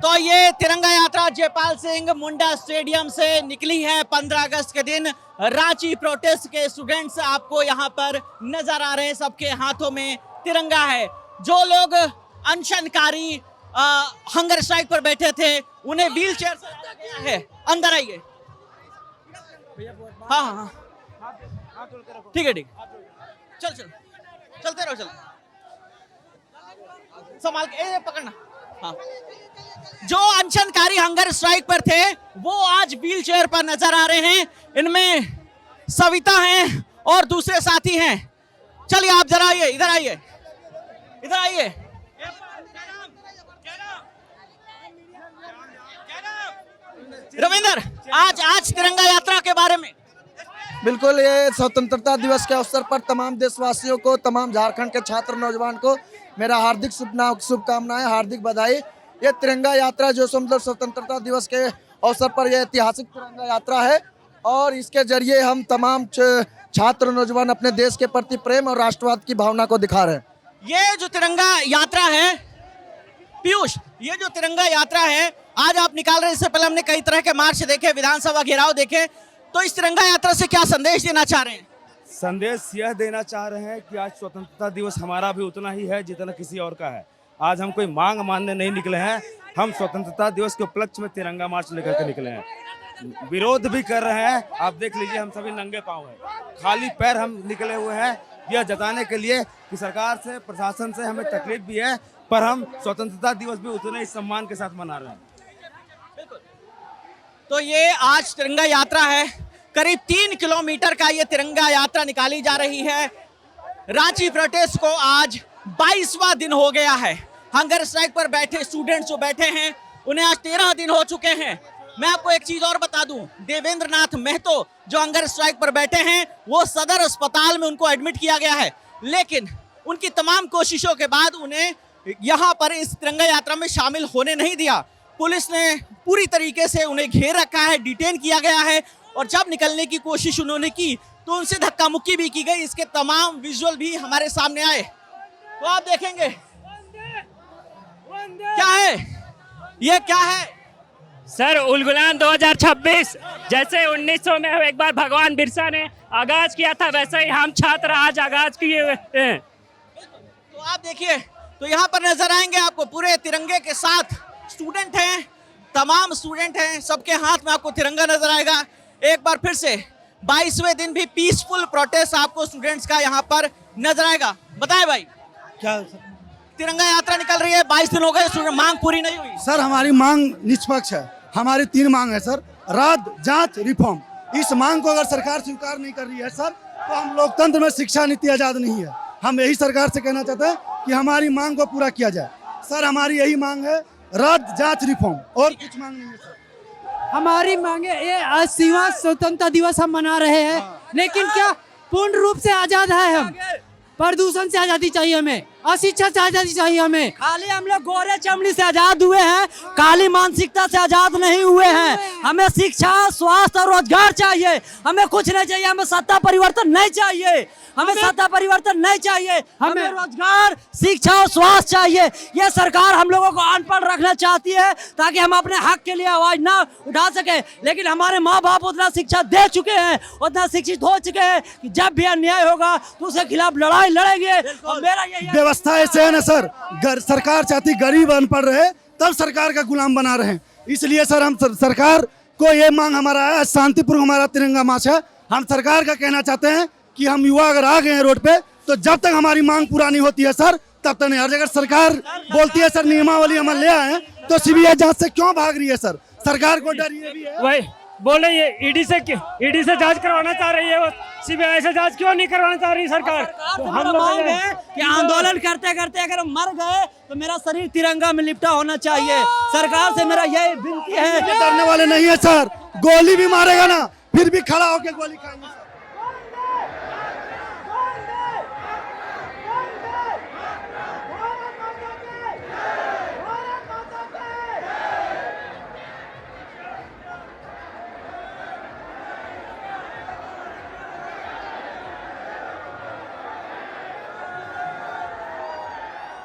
तो ये तिरंगा यात्रा जयपाल सिंह मुंडा स्टेडियम से निकली है 15 अगस्त के दिन। रांची प्रोटेस्ट के स्टूडेंट्स आपको यहाँ पर नजर आ रहे हैं, सबके हाथों में तिरंगा है। जो लोग अनशनकारी हंगर स्ट्राइक पर बैठे थे उन्हें व्हील चेयर से लाया गया है। अंदर आइए। हाँ हाँ ठीक है ठीक, चल चल चलते रहो, चल संभाल के पकड़ना। हाँ, जो अनशनकारी हंगर स्ट्राइक पर थे वो आज व्हील चेयर पर नजर आ रहे हैं। इनमें सविता हैं और दूसरे साथी हैं। चलिए आप जरा आइए, इधर आइए, इधर आइए। रविंदर, आज तिरंगा यात्रा के बारे में। बिल्कुल, ये स्वतंत्रता दिवस के अवसर पर तमाम देशवासियों को, तमाम झारखंड के छात्र नौजवान को मेरा हार्दिक शुभकामनाएं, हार्दिक बधाई। ये तिरंगा यात्रा जो मतलब स्वतंत्रता दिवस के अवसर पर यह ऐतिहासिक तिरंगा यात्रा है और इसके जरिए हम तमाम छात्र नौजवान अपने देश के प्रति प्रेम और राष्ट्रवाद की भावना को दिखा रहे हैं। ये जो तिरंगा यात्रा है पीयूष, ये जो तिरंगा यात्रा है आज आप निकाल रहे हैं, इससे पहले हमने कई तरह के मार्च देखे, विधानसभा घेराव देखे, तो इस तिरंगा यात्रा से क्या संदेश देना चाह रहे हैं? संदेश यह देना चाह रहे हैं कि आज स्वतंत्रता दिवस हमारा भी उतना ही है जितना किसी और का है। आज हम कोई मांग मानने नहीं निकले हैं, हम स्वतंत्रता दिवस के उपलक्ष्य में तिरंगा मार्च लेकर के निकले हैं। विरोध भी कर रहे हैं, आप देख लीजिए हम सभी नंगे पांव हैं, खाली पैर हम निकले हुए हैं, यह जताने के लिए कि सरकार से, प्रशासन से हमें तकलीफ भी है, पर हम स्वतंत्रता दिवस भी उतने ही सम्मान के साथ मना रहे हैं। तो ये आज तिरंगा यात्रा है, करीब 3 किलोमीटर का ये तिरंगा यात्रा निकाली जा रही है। रांची प्रोटेस्ट को आज 22वां दिन हो गया है। हंगर स्ट्राइक पर बैठे स्टूडेंट्स जो बैठे हैं उन्हें आज 13 दिन हो चुके हैं। मैं आपको एक चीज और बता दूं, देवेंद्र नाथ महतो जो हंगर स्ट्राइक पर बैठे हैं वो सदर अस्पताल में उनको एडमिट किया गया है, लेकिन उनकी तमाम कोशिशों के बाद उन्हें यहाँ पर इस तिरंगा यात्रा में शामिल होने नहीं दिया। पुलिस ने पूरी तरीके से उन्हें घेर रखा है, डिटेन किया गया है और जब निकलने की कोशिश उन्होंने की तो उनसे धक्का मुक्की भी की गई। इसके तमाम विजुअल भी हमारे सामने आए, तो आप देखेंगे क्या है, ये क्या है सर? उलगुलान 2026 जैसे 1900 में एक बार भगवान बिरसा ने आगाज किया था, वैसे ही हम छात्र आज आगाज किए हुए हैं। तो आप देखिए, तो यहाँ पर नजर आएंगे आपको पूरे तिरंगे के साथ स्टूडेंट हैं, तमाम स्टूडेंट हैं, सबके हाथ में आपको तिरंगा नजर आएगा। एक बार फिर से 22वें दिन भी पीसफुल प्रोटेस्ट आपको स्टूडेंट्स का यहाँ पर नजर आएगा। बताए भाई, क्या तिरंगा यात्रा निकल रही है, 22 दिन हो गए, मांग पूरी नहीं हुई। सर? हमारी मांग निष्पक्ष है, हमारी 3 मांग है सर, रात, जांच, रिफॉर्म। इस मांग को अगर सरकार स्वीकार नहीं कर रही है सर, तो हम लोकतंत्र में शिक्षा नीति आजाद नहीं है। हम यही सरकार से कहना चाहते हैं कि हमारी मांग को पूरा किया जाए। सर हमारी यही मांग है, रात, जांच, रिफॉर्म, और कुछ मांग नहीं है सर। हमारी मांगे ये 80वां स्वतंत्रता दिवस हम मना रहे हैं, लेकिन क्या पूर्ण रूप से आजाद है हम? प्रदूषण से आजादी चाहिए हमें, अशिक्षा से आजादी चाहिए हमें। खाली हम लोग गोरे चमड़ी से आजाद हुए हैं, काली मानसिकता से आजाद नहीं हुए हैं। हमें शिक्षा, स्वास्थ्य और रोजगार चाहिए, हमें कुछ नहीं चाहिए, हमें सत्ता परिवर्तन नहीं चाहिए, हमें सत्ता परिवर्तन नहीं चाहिए, हमें रोजगार, शिक्षा और स्वास्थ्य चाहिए। ये सरकार हम लोगों को अनपढ़ रखना चाहती है ताकि हम अपने हक के लिए आवाज ना उठा सके, लेकिन हमारे माँ बाप उतना शिक्षा दे चुके हैं, उतना शिक्षित हो चुके हैं कि जब भी अन्याय होगा तो उसके खिलाफ लड़ाई लड़ेंगे। और मेरा यही व्यवस्था ऐसे है ना सर, सरकार चाहती गरीब अनपढ़ रहे तब सरकार का गुलाम बना रहे, इसलिए सर हम सरकार को ये मांग हमारा है, शांतिपूर्ण हमारा तिरंगा मार्च है। हम सरकार का कहना चाहते हैं कि हम युवा अगर आ गए हैं रोड पे तो जब तक हमारी मांग पूरा नहीं होती है सर तब तक नहीं। अगर सरकार बोलती है सर नियमावली हम ले आए तो सीबीआई जांच से क्यों भाग रही है सर? सरकार को डर ये भी है। वही बोले ये ईडी से जांच करवाना चाह रही है, वो सीबीआई से जांच क्यों नहीं करवाना चाह रही सरकार? तो हम लोग है कि आंदोलन करते करते अगर मर गए तो मेरा शरीर तिरंगा में लिपटा होना चाहिए। सरकार से मेरा यही विनती है। डरने वाले नहीं है सर, गोली भी मारेगा ना फिर भी खड़ा होकर गोली खाएंगे।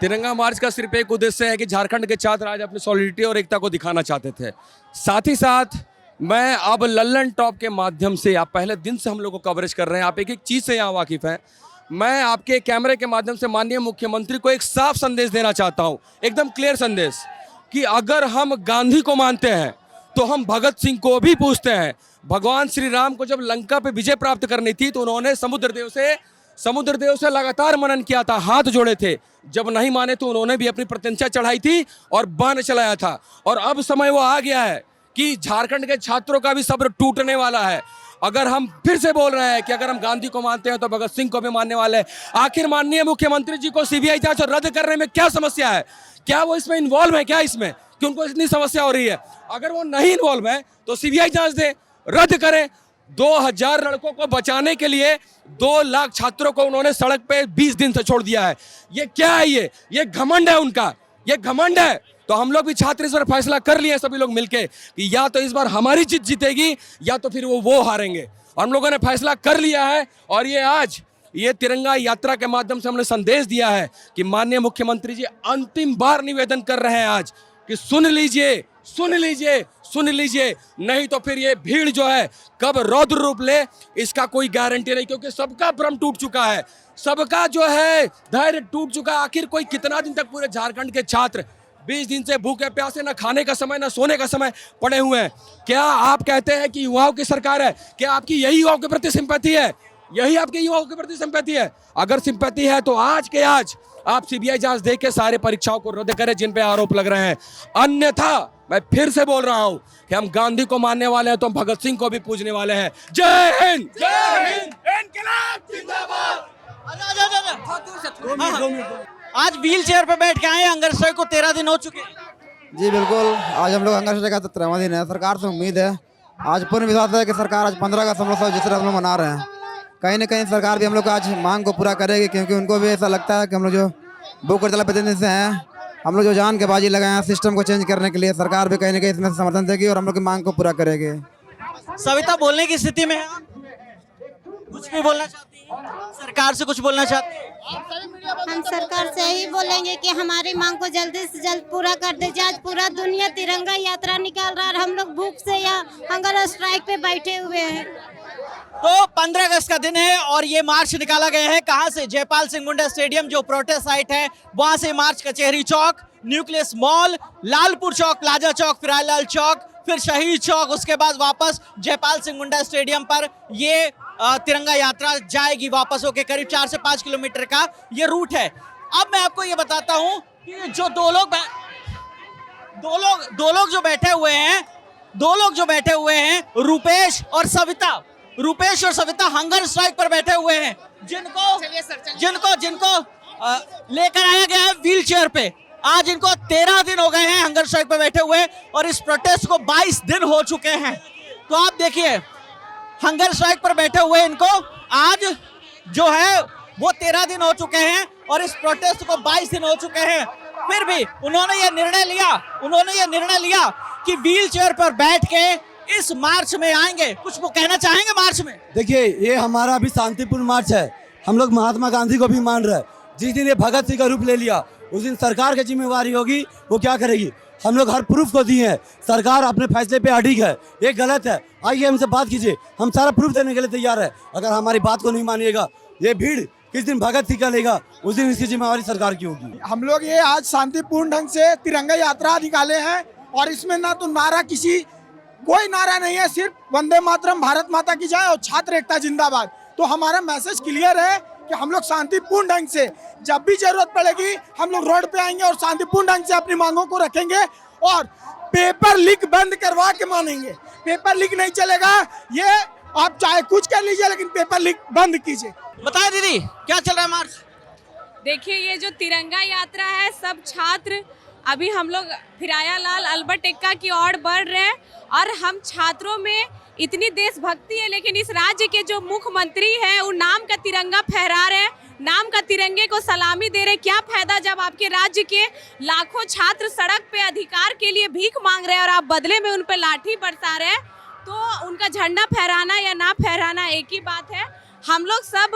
तिरंगा मार्च का सिर्फ एक उद्देश्य है कि झारखंड के छात्र आज अपनी सॉलिडिटी और एकता को दिखाना चाहते थे। साथ ही साथ मैं अब लल्लन टॉप के माध्यम से, आप पहले दिन से हम लोग को कवरेज कर रहे हैं, आप एक एक चीज़ से यहाँ वाकिफ़ हैं। मैं आपके कैमरे के माध्यम से माननीय मुख्यमंत्री को एक साफ संदेश देना चाहता हूँ, एकदम क्लियर संदेश, कि अगर हम गांधी को मानते हैं तो हम भगत सिंह को भी पूछते हैं। भगवान श्री राम को जब लंका पे विजय प्राप्त करनी थी तो उन्होंने समुद्रदेव से लगातार मनन किया था, हाथ जोड़े थे। जब नहीं माने तो उन्होंने भी अपनी प्रत्यंचा चढ़ाई थी और बाण चलाया था। और अब समय वो आ गया है कि झारखंड के छात्रों का भी सब्र टूटने वाला है। अगर हम फिर से बोल रहे हैं कि अगर हम गांधी को मानते हैं तो भगत सिंह को भी मानने वाले हैं। आखिर माननीय मुख्यमंत्री जी को सीबीआई जांच रद्द करने में क्या समस्या है? क्या वो इसमें इन्वॉल्व है? क्या इसमें कि उनको इतनी समस्या हो रही है? अगर वो नहीं इन्वॉल्व है तो सीबीआई जांच दे, रद्द करें। 2000 लड़कों को बचाने के लिए 2 लाख छात्रों को उन्होंने सड़क पे 20 दिन से छोड़ दिया है। ये क्या है? ये घमंड है उनका, ये घमंड है। तो हम लोग भी छात्र इस बार फैसला कर लिए सभी लोग मिलके कि या तो इस बार हमारी जीत जीतेगी या तो फिर वो हारेंगे। और हम लोगों ने फैसला कर लिया है। और ये आज ये तिरंगा यात्रा के माध्यम से हमने संदेश दिया है कि माननीय मुख्यमंत्री जी अंतिम बार निवेदन कर रहे हैं आज कि सुन लीजिए, सुन लीजिए, सुन लीजिए, नहीं तो फिर ये भीड़ जो है कब रौद्र रूप ले इसका कोई गारंटी नहीं, क्योंकि सबका भ्रम टूट चुका है, सबका जो है धैर्य टूट चुका है। आखिर कोई कितना दिन तक पूरे झारखंड के छात्र 20 दिन से भूखे प्यासे, न खाने का समय न सोने का समय पड़े हुए हैं। क्या आप कहते हैं कि युवाओं की सरकार है? क्या आपकी यही युवाओं के प्रति सिंपैथी है? यही आपके युवाओं के प्रति सिंपैथी है? अगर सिंपैथी है तो आज के आज आप सीबीआई जांच दे के सारे परीक्षाओं को रद्द करें जिन पे आरोप लग रहे हैं। अन्यथा मैं फिर से बोल रहा हूं कि हम गांधी को मानने वाले हैं तो हम भगत सिंह को भी पूजने वाले हैं। जय हिंद, जय हिंद, इनकलाब जिंदाबाद। आज व्हील चेयर पे बैठ के आए हंगर स्ट्राइक को 13 दिन हो चुके हैं। जी बिल्कुल, आज हम लोग हंगर स्ट्राइक का 13वां दिन है। सरकार से उम्मीद है, आज पूर्ण विश्वास है कि सरकार आज 15 अगस्त समारोह जिस तरह हम लोग मना रहे हैं, कहीं ना कहीं सरकार भी हम लोग आज मांग को पूरा करेगी, क्योंकि उनको भी ऐसा लगता है कि हम लोग जो भूख हड़ताल प्रतिनिधि से हैं, हम लोग जो जान के बाजी लगाए हैं सिस्टम को चेंज करने के लिए, सरकार भी कहीं ना कहीं इसमें समर्थन देगी और हम लोग की मांग को पूरा करेगी। सविता बोलने की स्थिति में है, कुछ भी बोलना चाहती हैं? सरकार से कुछ बोलना चाहती हैं? हम सरकार से यही बोलेंगे कि हमारी मांग को जल्दी से जल्द पूरा कर दे। आज पूरा दुनिया तिरंगा यात्रा निकाल रहा है और हम लोग भूख से या हंगर स्ट्राइक पे बैठे हुए हैं। तो 15 अगस्त का दिन है और ये मार्च निकाला गया है। कहां से? जयपाल सिंह मुंडा स्टेडियम जो प्रोटेस्ट साइट है वहां से मार्च कचहरी चौक, न्यूक्लियस मॉल, लालपुर चौक, प्लाजा चौक, फिरालाल चौक, फिर शहीद चौक, उसके बाद वापस जयपाल सिंह मुंडा स्टेडियम पर ये तिरंगा यात्रा जाएगी वापस होके। करीब 4 से 5 किलोमीटर का ये रूट है। अब मैं आपको ये बताता हूं कि जो दो लोग जो बैठे हुए हैं रूपेश और सविता हंगर स्ट्राइक पर बैठे हुए हैं, जिनको लेकर आया गया है व्हील चेयर पे। आज इनको 13 दिन हो गए हैं हंगर स्ट्राइक पर बैठे हुए और इस प्रोटेस्ट को 22 दिन हो चुके हैं। तो आप देखिए हंगर स्ट्राइक पर बैठे हुए इनको आज जो है वो 13 दिन हो चुके हैं और इस प्रोटेस्ट को 22 दिन हो चुके हैं। फिर भी उन्होंने ये निर्णय लिया कि व्हील चेयर पर बैठ के इस मार्च में आएंगे। कुछ वो कहना चाहेंगे मार्च में? देखिए, ये हमारा अभी शांतिपूर्ण मार्च है। हम लोग महात्मा गांधी को भी मान रहे हैं। जिस दिन ये भगत सिंह का रूप ले लिया उस दिन सरकार की जिम्मेवारी होगी, वो क्या करेगी। हम लोग हर प्रूफ को दिए हैं, सरकार अपने फैसले पे अडिग है। ये गलत है, आइए हमसे बात कीजिए, हम सारा प्रूफ देने के लिए तैयार है। अगर हमारी बात को नहीं मानिएगा, ये भीड़ किस दिन भगत सिंह का लेगा उस दिन इसकी जिम्मेवारी सरकार की होगी। हम लोग ये आज शांतिपूर्ण ढंग से तिरंगा यात्रा निकाले हैं और इसमें ना तो नारा कोई नारा नहीं है, सिर्फ वंदे मातरम, भारत माता की जय और छात्र एकता जिंदाबाद। तो हमारा मैसेज क्लियर है कि हम लोग शांतिपूर्ण ढंग से जब भी जरूरत पड़ेगी हम लोग रोड पे आएंगे और शांतिपूर्ण ढंग से अपनी मांगों को रखेंगे और पेपर लीक बंद करवा के मानेंगे। पेपर लीक नहीं चलेगा, ये आप चाहे कुछ कर लीजिए लेकिन पेपर लीक बंद कीजिए। बताए दीदी क्या चल रहा है मार्च? देखिए, ये जो तिरंगा यात्रा है, सब छात्र अभी हम लोग फिरायालाल अल्बर्ट एक्का की ओर बढ़ रहे हैं और हम छात्रों में इतनी देशभक्ति है, लेकिन इस राज्य के जो मुख्यमंत्री हैं वो नाम का तिरंगा फहरा रहे हैं, नाम का तिरंगे को सलामी दे रहे। क्या फायदा जब आपके राज्य के लाखों छात्र सड़क पे अधिकार के लिए भीख मांग रहे हैं और आप बदले में उन पे लाठी बरसा रहे हैं। तो उनका झंडा फहराना या ना फहराना एक ही बात है। हम लोग सब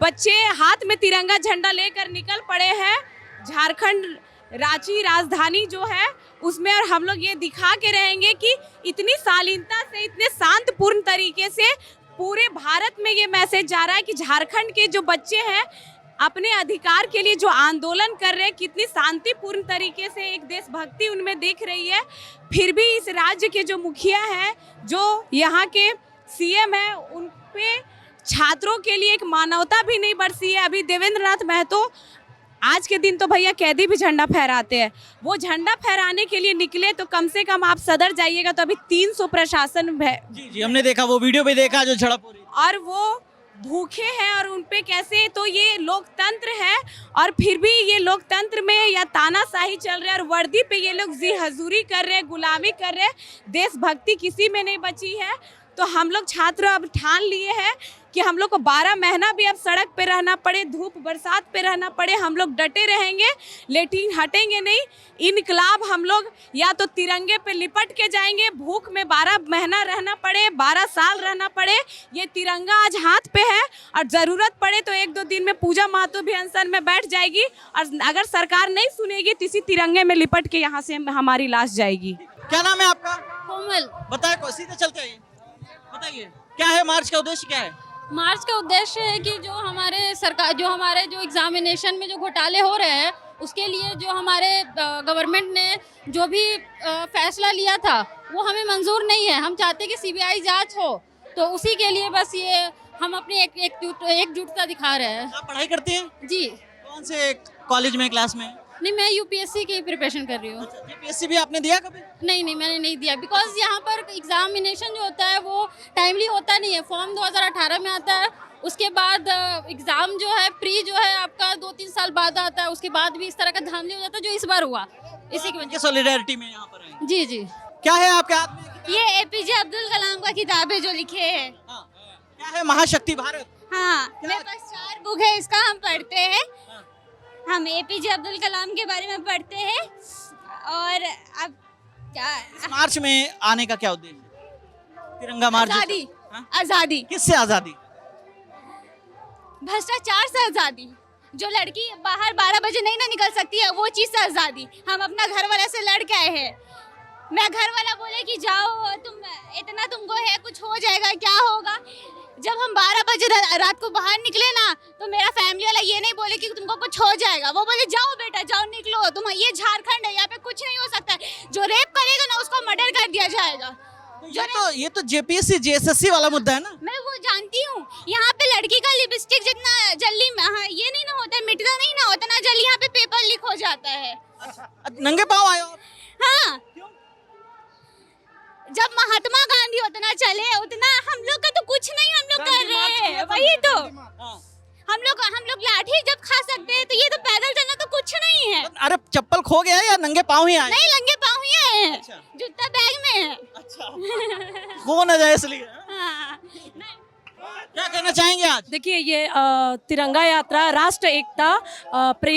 बच्चे हाथ में तिरंगा झंडा लेकर निकल पड़े हैं झारखंड रांची राजधानी जो है उसमें, और हम लोग ये दिखा के रहेंगे कि इतनी शालीनता से, इतने शांतपूर्ण तरीके से पूरे भारत में ये मैसेज जा रहा है कि झारखंड के जो बच्चे हैं अपने अधिकार के लिए जो आंदोलन कर रहे हैं, कितनी शांतिपूर्ण तरीके से एक देशभक्ति उनमें दिख रही है। फिर भी इस राज्य के जो मुखिया हैं, जो यहाँ के सीएम हैं, उन पे छात्रों के लिए एक मानवता भी नहीं बरसी है। अभी देवेंद्र नाथ महतो आज के दिन तो भैया कैदी भी झंडा फहराते हैं, वो झंडा फहराने के लिए निकले तो कम से कम आप सदर जाइएगा तो अभी 300 प्रशासन जी हमने देखा, वो वीडियो भी देखा जो झड़प हो रही है। और वो भूखे हैं और उन पे कैसे, तो ये लोकतंत्र है और फिर भी ये लोकतंत्र में या तानाशाही चल रहा है और वर्दी पे ये लोग जी हजूरी कर रहे हैं, गुलामी कर रहे हैं, देशभक्ति किसी में नहीं बची है। तो हम लोग छात्र अब ठान लिए हैं कि हम लोग को 12 महीना भी अब सड़क पे रहना पड़े, धूप बरसात पे रहना पड़े, हम लोग डटे रहेंगे, लेकिन हटेंगे नहीं। इनकलाब हम लोग या तो तिरंगे पे लिपट के जाएंगे, भूख में 12 महीना रहना पड़े, 12 साल रहना पड़े, ये तिरंगा आज हाथ पे है और ज़रूरत पड़े तो 1-2 दिन में पूजा महतो भी अनशन में बैठ जाएगी और अगर सरकार नहीं सुनेगी तो इसी तिरंगे में लिपट के यहाँ से हमारी लाश जाएगी। क्या नाम है आपका? कोमल। बताए, सीधे चलते आइए, बताइए क्या है मार्च का उद्देश्य, क्या है? मार्च का उद्देश्य है कि जो हमारे सरकार, जो हमारे जो एग्जामिनेशन में जो घोटाले हो रहे हैं उसके लिए जो हमारे गवर्नमेंट ने जो भी फैसला लिया था वो हमें मंजूर नहीं है। हम चाहते हैं कि सीबीआई जांच हो, तो उसी के लिए बस ये हम अपनी एकजुटता दिखा रहे हैं। आप पढ़ाई करती हैं? जी। कौन से कॉलेज में, क्लास में? नहीं, मैं यूपीएससी की प्रिपरेशन कर रही हूँ। यूपीएससी भी आपने दिया कभी? नहीं, मैंने नहीं दिया, बिकॉज यहाँ पर एग्जामिनेशन जो होता है वो टाइमली होता नहीं है। फॉर्म 2018 में आता है, उसके बाद एग्जाम जो है प्री जो है आपका 2-3 साल बाद आता है, उसके बाद भी इस तरह का धांधली हो जाता है जो इस बार हुआ। इसी की वजह सॉलिडारिटी में यहाँ पर आए। जी जी। क्या है आपके हाथ में? ये एपीजे अब्दुल कलाम का किताब है जो लिखे है। क्या है? महाशक्ति भारत। हाँ, मेरे पास 4 बुक है, इसका हम पढ़ते हैं। हम एपीजे अब्दुल कलाम के बारे में पढ़ते हैं। और अब इस मार्च में आने का क्या उद्देश्य? तिरंगा मार्च। आजादी। आजादी। किससे आजादी? भ्रष्टाचार से आजादी। जो लड़की बाहर 12 बजे नहीं ना निकल सकती है, वो चीज से आजादी। हम अपना घर वाले से लड़ के आए हैं। मैं घर वाला बोले कि जाओ, तुम इतना तुमको है, कुछ हो जाएगा, क्या होगा। जब हम 12 बजे रात को बाहर निकले ना, तो मेरा फैमिली वाला ये नहीं बोले कि तुमको कुछ हो जाएगा, वो बोले जाओ बेटा जाओ, निकलो, तुम, ये झारखंड है, यहाँ पे कुछ नहीं हो सकता है। जो रेप करेगा ना उसको मर्डर कर दिया जाएगा। ये तो जेपीएससी जेएसएससी वाला मुद्दा है ना। मैं वो जानती हूँ। यहाँ पे लड़की का लिपस्टिक जितना जल्दी ये नहीं ना होता, मिटता नहीं ना होता ना जल्दी, यहाँ पे पेपर लीक हो जाता है। नंगे पाँव आए हो? हाँ, जब महात्मा गांधी उतना चले उतना हम लोग का तो कुछ नहीं हम लोग कर रहे हैं। वही तो हम लोग लाठी जब खा सकते हैं तो ये तो पैदल चलना तो कुछ नहीं है। अरे चप्पल खो गया या नंगे पाँव ही आए? नहीं, नंगे पाँव ही आए हैं। अच्छा। जूता बैग में है। अच्छा। खो ना जाए इसलिए। हाँ। क्या कहना चाहेंगे आज? देखिए, ये तिरंगा यात्रा राष्ट्र एकता,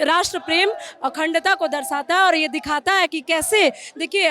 राष्ट्र प्रेम, अखंडता को दर्शाता है और ये दिखाता है कि कैसे, देखिए,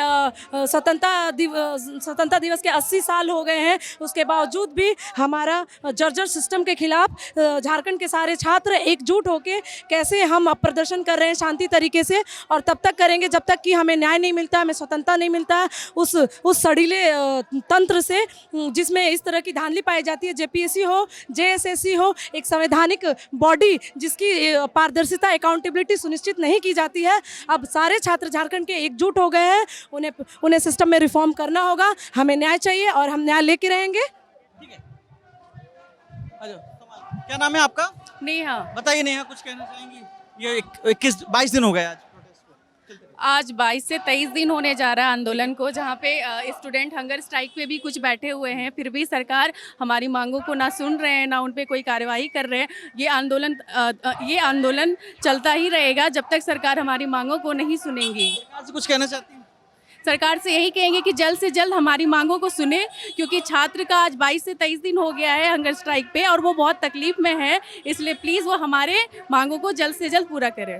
स्वतंत्रता दिवस के 80 साल हो गए हैं, उसके बावजूद भी हमारा जर्जर सिस्टम के खिलाफ झारखंड के सारे छात्र एकजुट होकर कैसे हम प्रदर्शन कर रहे हैं शांति तरीके से, और तब तक करेंगे जब तक कि हमें न्याय नहीं मिलता, हमें स्वतंत्रता नहीं मिलता है उस सड़ीले तंत्र से जिसमें इस तरह की धांधली पाई जाती है। जेपीएससी हो, जेएसएससी हो, एक संवैधानिक बॉडी जिसकी पारदर्शिता, अकाउंटेबिलिटी सुनिश्चित नहीं की जाती है। अब सारे छात्र झारखंड के एकजुट हो गए हैं, उन्हें सिस्टम में रिफॉर्म करना होगा। हमें न्याय चाहिए और हम न्याय लेके रहेंगे। ठीक है, क्या नाम है आपका? नेहा। बताइए नेहा, कुछ कहना चाहेंगी? ये 22 दिन हो गए आज 22 से 23 दिन होने जा रहा है आंदोलन को, जहाँ पे स्टूडेंट हंगर स्ट्राइक पे भी कुछ बैठे हुए हैं, फिर भी सरकार हमारी मांगों को ना सुन रहे हैं, ना उन पे कोई कार्रवाई कर रहे हैं। ये आंदोलन चलता ही रहेगा जब तक सरकार हमारी मांगों को नहीं सुनेगी। कुछ कहना चाहती हैं? सरकार से यही कहेंगे कि जल्द से जल्द हमारी मांगों को सुने, क्योंकि छात्र का आज 22 से 23 दिन हो गया है हंगर स्ट्राइक पे और वो बहुत तकलीफ में है, इसलिए प्लीज़ वो हमारे मांगों को जल्द से जल्द पूरा करें।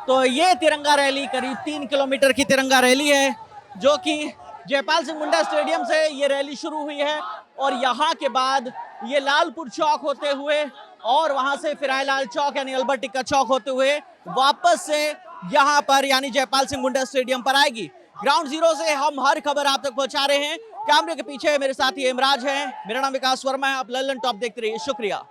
तो ये तिरंगा रैली करीब 3 किलोमीटर की तिरंगा रैली है, जो कि जयपाल सिंह मुंडा स्टेडियम से ये रैली शुरू हुई है और यहाँ के बाद ये लालपुर चौक होते हुए और वहां से फिरायलाल चौक यानी अल्बर्ट टिक्का चौक होते हुए वापस से यहां पर यानी जयपाल सिंह मुंडा स्टेडियम पर आएगी। ग्राउंड जीरो से हम हर खबर आप तक पहुंचा रहे हैं। कैमरे के पीछे मेरे साथी इमराज हैं, मेरा नाम विकास वर्मा है। आप लल्लन टॉप देखते रहिए, शुक्रिया।